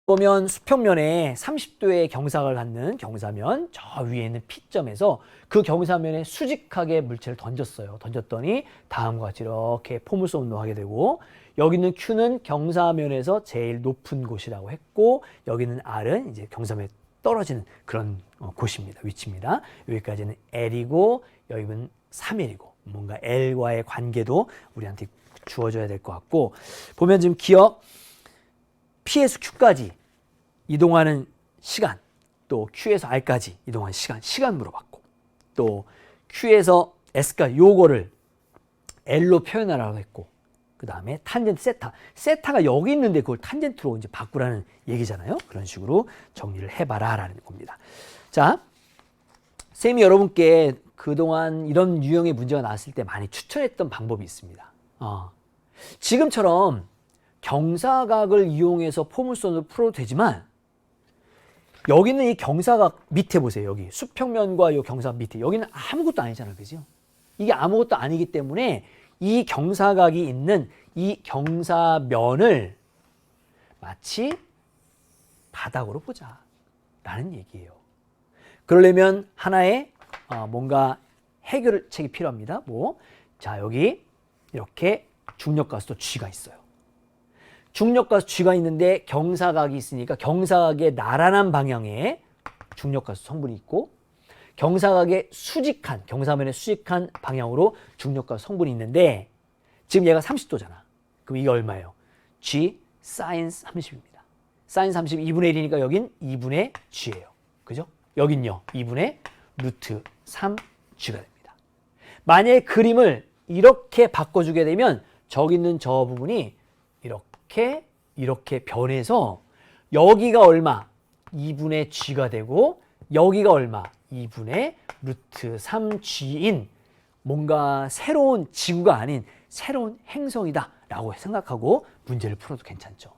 보면 수평면에 30도의 경사각을 갖는 경사면 저 위에 있는 P점에서 그 경사면에 수직하게 물체를 던졌어요. 던졌더니 다음과 같이 이렇게 포물선 운동하게 되고, 여기 있는 Q는 경사면에서 제일 높은 곳이라고 했고, 여기 있는 R은 이제 경사면에 떨어지는 그런 곳입니다. 위치입니다. 여기까지는 L이고 여기는 3L이고 뭔가 L과의 관계도 우리한테 주어져야 될 것 같고, 보면 지금 기억 P에서 Q까지 이동하는 시간, 또 Q에서 R까지 이동하는 시간 물어봤고, 또 Q에서 S까지 요거를 L로 표현하라고 했고, 그 다음에 탄젠트 세타가 여기 있는데 그걸 탄젠트로 이제 바꾸라는 얘기잖아요. 그런 식으로 정리를 해봐라 라는 겁니다. 자, 쌤이 여러분께 그동안 이런 유형의 문제가 나왔을 때 많이 추천했던 방법이 있습니다. 지금처럼 경사각을 이용해서 포물선을 풀어도 되지만, 여기는 이 경사각 밑에 보세요. 여기 수평면과 이 경사각 밑에 여기는 아무것도 아니잖아요. 그죠? 이게 아무것도 아니기 때문에 이 경사각이 있는 이 경사면을 마치 바닥으로 보자 라는 얘기예요. 그러려면 하나의 뭔가 해결책이 필요합니다. 자, 여기 이렇게 중력가속도 G가 있어요. 중력가속 G가 있는데 경사각이 있으니까 경사각의 나란한 방향에 중력가속 성분이 있고, 경사각의 수직한, 경사면의 수직한 방향으로 중력가속 성분이 있는데, 지금 얘가 30도잖아. 그럼 이게 얼마예요? G sin 30입니다. sin 30 2분의 1이니까 여긴 2분의 G예요. 그죠? 여긴요. 2분의 루트 3G가 됩니다. 만약에 그림을 이렇게 바꿔주게 되면 저기 있는 저 부분이 이렇게 변해서 여기가 얼마? 2분의 G가 되고 여기가 얼마? 2분의 루트 3G인 뭔가 새로운 지구가 아닌 새로운 행성이다 라고 생각하고 문제를 풀어도 괜찮죠.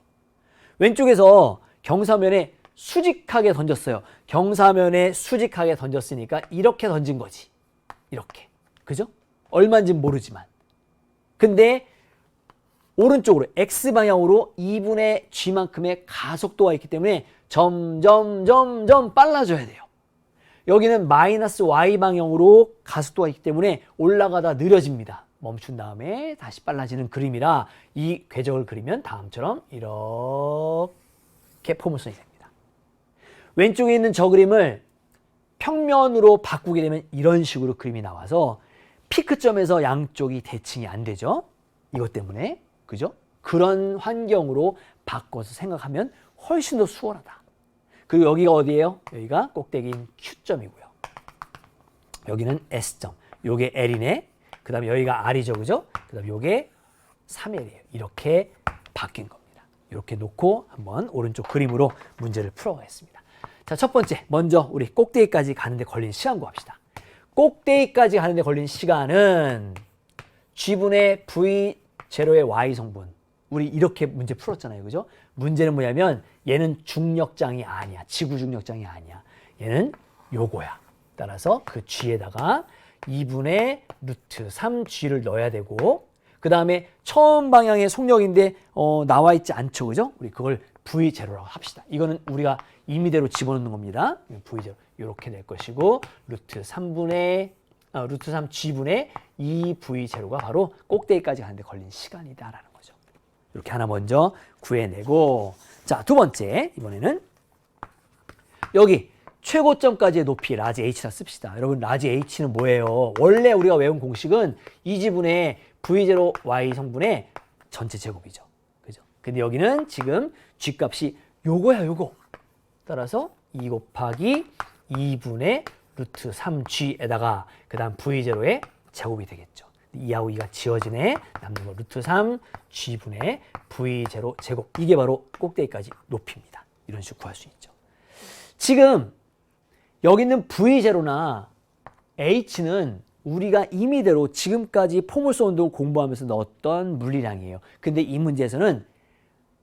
왼쪽에서 경사면에 수직하게 던졌어요. 경사면에 수직하게 던졌으니까 이렇게 던진 거지. 이렇게. 그죠? 얼마인지는 모르지만. 근데 오른쪽으로 X방향으로 2분의 G만큼의 가속도가 있기 때문에 점점 빨라져야 돼요. 여기는 마이너스 Y방향으로 가속도가 있기 때문에 올라가다 느려집니다. 멈춘 다음에 다시 빨라지는 그림이라 이 궤적을 그리면 다음처럼 이렇게 포물선이 됩니다. 왼쪽에 있는 저 그림을 평면으로 바꾸게 되면 이런 식으로 그림이 나와서 피크점에서 양쪽이 대칭이 안 되죠. 이것 때문에. 그죠? 그런 환경으로 바꿔서 생각하면 훨씬 더 수월하다. 그리고 여기가 어디예요? 여기가 꼭대기인 Q점이고요. 여기는 S점. 요게 L이네. 그 다음에 여기가 R이죠. 그죠? 그 다음에 요게 3L이에요. 이렇게 바뀐 겁니다. 이렇게 놓고 한번 오른쪽 그림으로 문제를 풀어보겠습니다. 자, 첫 번째. 먼저 우리 꼭대기까지 가는데 걸린 시간 구합시다. 꼭대기까지 가는데 걸린 시간은 G분의 V 제로의 Y 성분. 우리 이렇게 문제 풀었잖아요. 그죠? 문제는 뭐냐면 얘는 중력장이 아니야. 지구 중력장이 아니야. 얘는 요거야. 따라서 그 G에다가 2분의 루트 3G를 넣어야 되고, 그 다음에 처음 방향의 속력인데 나와 있지 않죠. 그죠? 우리 그걸 V0라고 합시다. 이거는 우리가 임의대로 집어넣는 겁니다. V0 이렇게 낼 것이고, 루트 3G분의 2V0가 바로 꼭대기까지 가는데 걸린 시간이다라는 거죠. 이렇게 하나 먼저 구해내고, 자, 두 번째, 이번에는 여기 최고점까지의 높이 라지 H라 씁시다. 여러분, 라지 H는 뭐예요? 원래 우리가 외운 공식은 2G분의 V0Y 성분의 전체 제곱이죠. 그죠? 근데 여기는 지금 G 값이 요거야, 요거. 따라서 2 곱하기 2분의 루트 3G에다가 그 다음 V0의 제곱이 되겠죠. 2하고 2가 지워지네. 남는 거 루트 3G분의 V0 제곱. 이게 바로 꼭대기까지 높이입니다. 이런 식으로 구할 수 있죠. 지금 여기 있는 V0나 H는 우리가 임의대로 지금까지 포물선 운동을 공부하면서 넣었던 물리량이에요. 근데 이 문제에서는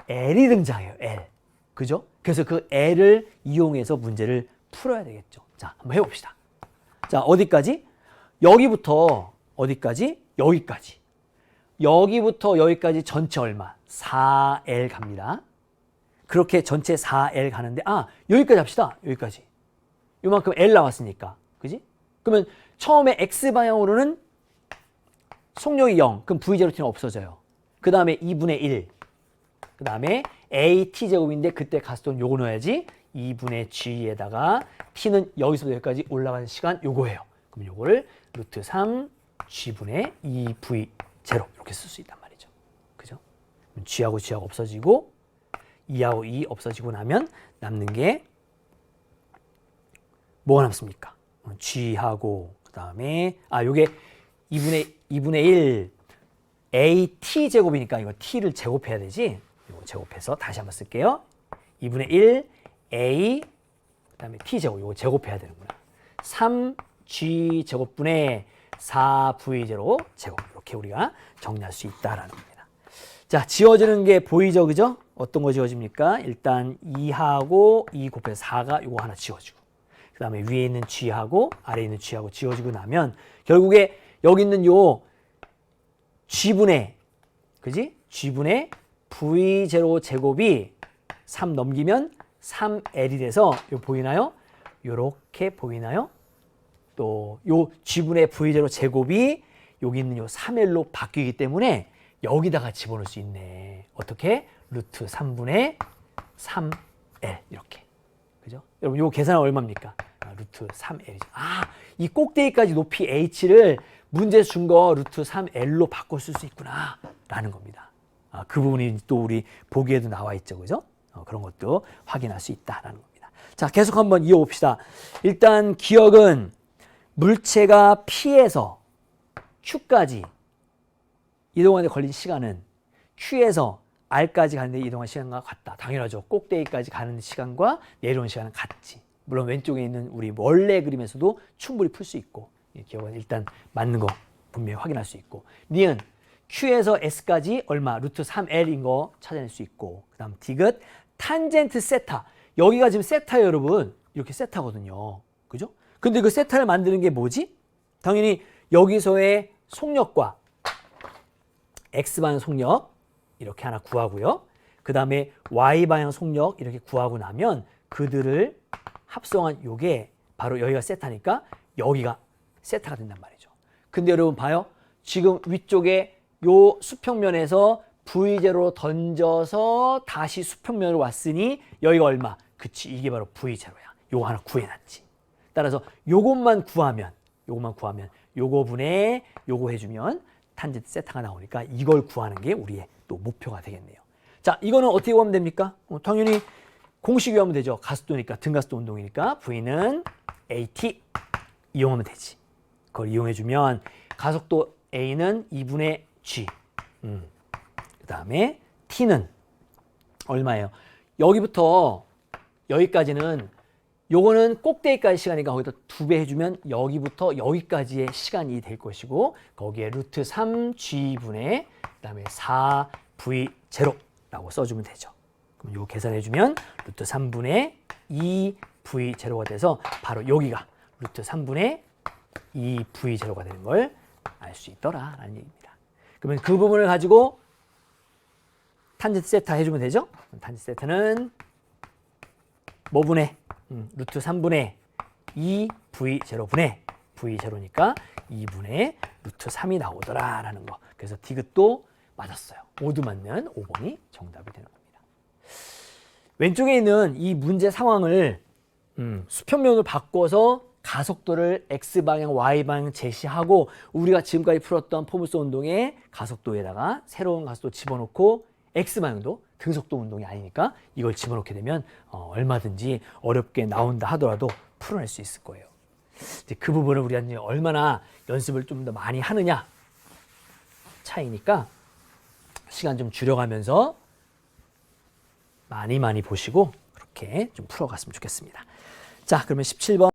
L이 등장해요. L. 그죠? 그래서 그 L을 이용해서 문제를 풀어야 되겠죠. 자, 한번 해봅시다. 자, 어디까지? 여기부터 어디까지? 여기까지. 여기부터 여기까지 전체 얼마? 4L 갑니다. 그렇게 전체 4L 가는데 여기까지 합시다. 여기까지. 요만큼 L 나왔으니까. 그지? 그러면 처음에 X방향으로는 속력이 0. 그럼 V0t는 없어져요. 그 다음에 2분의 1. 그 다음에 AT제곱인데 그때 가속도는 요거 넣어야지. 2분의 G에다가 T는 여기서부터 여기까지 올라가는 시간 요거예요. 그럼 요거를 루트 3 G분의 2V0 이렇게 쓸 수 있단 말이죠. 그죠? G하고 G하고 없어지고 2하고 2 없어지고 나면 남는 게 뭐가 남습니까? G하고 그 다음에 요게 2분의 1 AT 제곱이니까 이거 T를 제곱해야 되지. 이거 제곱해서 다시 한번 쓸게요. 2분의 1 A 그 다음에 T 제곱 이거 제곱해야 되는구나. 3G 제곱분의 4V0 제곱 이렇게 우리가 정리할 수 있다라는 겁니다. 자, 지워지는 게 보이죠, 그죠? 어떤 거 지워집니까? 일단 2하고 2 곱해서 4가 이거 하나 지워지고 그 다음에 위에 있는 G하고 아래에 있는 G하고 지워지고 나면 결국에 여기 있는 요 G분의 그지? G분의 V0 제곱이 3 넘기면 3L이 돼서 요 보이나요? 요렇게 보이나요? 또 요 G분의 V0 제곱이 여기 있는 요 3L로 바뀌기 때문에 여기다가 집어넣을 수 있네. 어떻게? 루트 3분의 3L 이렇게. 그죠? 여러분 요 계산은 얼마입니까? 루트 3L이죠. 이 꼭대기까지 높이 H를 문제 준 거 루트 3L로 바꿔 쓸 수 있구나 라는 겁니다. 그 부분이 또 우리 보기에도 나와 있죠. 그죠? 그런 것도 확인할 수 있다라는 겁니다. 자, 계속 한번 이어봅시다. 일단 기억은 물체가 P에서 Q까지 이동하는데 걸린 시간은 Q에서 R까지 가는데 이동한 시간과 같다. 당연하죠. 꼭대기까지 가는 시간과 내려오는 시간은 같지. 물론 왼쪽에 있는 우리 원래 그림에서도 충분히 풀 수 있고 기억은 일단 맞는 거 분명히 확인할 수 있고 니은 Q에서 S까지 얼마? 루트 3L인 거 찾아낼 수 있고 그 다음 디귿 탄젠트 세타 여기가 지금 세타예요 여러분. 이렇게 세타거든요. 그죠? 근데 그 세타를 만드는 게 뭐지? 당연히 여기서의 속력과 X방향 속력 이렇게 하나 구하고요. 그 다음에 Y방향 속력 이렇게 구하고 나면 그들을 합성한 요게 바로 여기가 세타니까 여기가 세타가 된단 말이죠. 근데 여러분 봐요. 지금 위쪽에 요 수평면에서 V0로 던져서 다시 수평면으로 왔으니 여기가 얼마? 그치, 이게 바로 V0야. 요거 하나 구해놨지. 따라서 요것만 구하면 요거 분의 요거 해주면 탄젠트 세타가 나오니까 이걸 구하는 게 우리의 또 목표가 되겠네요. 자, 이거는 어떻게 구하면 됩니까? 당연히 공식 이용하면 되죠. 가속도니까 등가속도 운동이니까 V는 AT 이용하면 되지. 그걸 이용해주면 가속도 A는 2분의 G 그 다음에 T는 얼마예요? 여기부터 여기까지는 요거는 꼭대기까지 시간이니까 거기다 2배 해주면 여기부터 여기까지의 시간이 될 것이고 거기에 루트 3G분의 그 다음에 4V0라고 써주면 되죠. 그럼 요거 계산해주면 루트 3분의 2V0가 돼서 바로 여기가 루트 3분의 2V0가 되는 걸 알 수 있더라라는 얘기입니다. 그러면 그 부분을 가지고 탄젠트 세타 해주면 되죠? 탄젠트 세타는 뭐분의 루트 3분의 2V0분의 V0니까 2분의 루트 3이 나오더라라는 거. 그래서 디귿도 맞았어요. 모두 맞는 5번이 정답이 되는 겁니다. 왼쪽에 있는 이 문제 상황을 수평면으로 바꿔서 가속도를 X방향, Y방향 제시하고 우리가 지금까지 풀었던 포물선 운동의 가속도에다가 새로운 가속도 집어넣고 X방향도 등속도 운동이 아니니까 이걸 집어넣게 되면 얼마든지 어렵게 나온다 하더라도 풀어낼 수 있을 거예요. 이제 그 부분을 우리가 이제 얼마나 연습을 좀 더 많이 하느냐 차이니까 시간 좀 줄여가면서 많이 보시고 그렇게 좀 풀어갔으면 좋겠습니다. 자, 그러면 17번